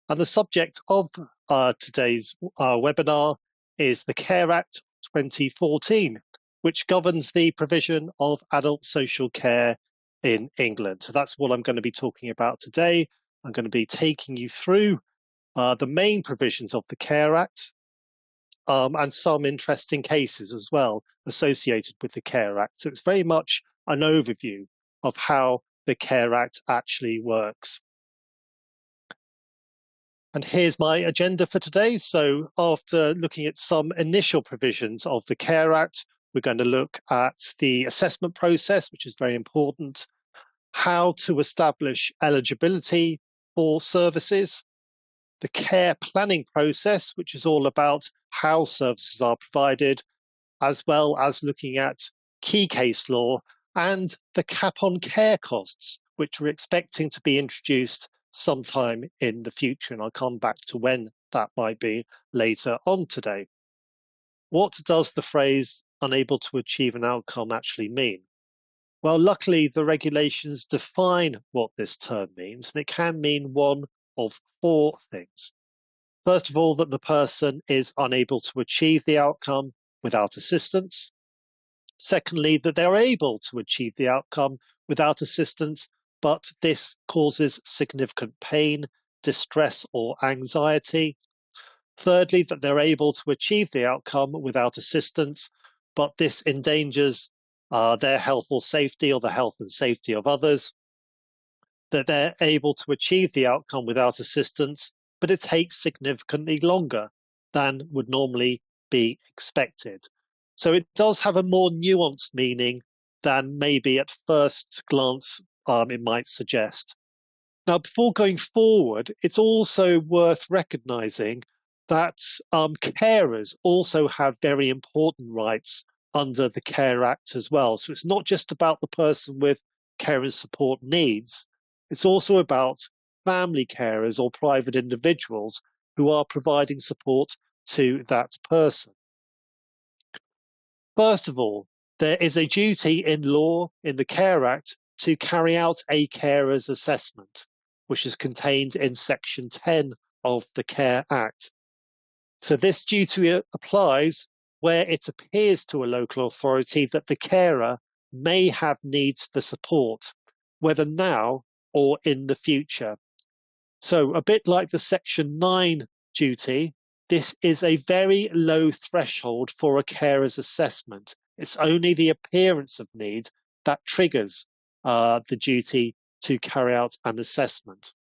And the subject of today's webinar is the CARE Act 2014, which governs the provision of adult social care in England. So that's what I'm going to be talking about today. I'm going to be taking you through the main provisions of the CARE Act and some interesting cases as well associated with the CARE Act. So it's very much an overview of how the CARE Act actually works. And here's my agenda for today. So after looking at some initial provisions of the CARE Act, we're going to look at the assessment process, which is very important, how to establish eligibility for services, the care planning process, which is all about how services are provided, as well as looking at key case law and the cap on care costs, which we're expecting to be introduced sometime in the future. And I'll come back to when that might be later on today. What does the phrase unable to achieve an outcome actually mean? Well, luckily, the regulations define what this term means, and it can mean one of four things. First of all, that the person is unable to achieve the outcome without assistance. Secondly, that they're able to achieve the outcome without assistance, but this causes significant pain, distress, or anxiety. Thirdly, that they're able to achieve the outcome without assistance, but this endangers their health or safety or the health and safety of others. That they're able to achieve the outcome without assistance, but it takes significantly longer than would normally be expected. So it does have a more nuanced meaning than maybe at first glance it might suggest. Now, before going forward, it's also worth recognizing that carers also have very important rights under the CARE Act as well. So it's not just about the person with care and support needs, it's also about family carers or private individuals who are providing support to that person. First of all, there is a duty in law in the CARE Act to carry out a carer's assessment, which is contained in Section 10 of the CARE Act. So this duty applies where it appears to a local authority that the carer may have needs for support, whether now or in the future. So a bit like the Section 9 duty, this is a very low threshold for a carer's assessment. It's only the appearance of need that triggers the duty to carry out an assessment.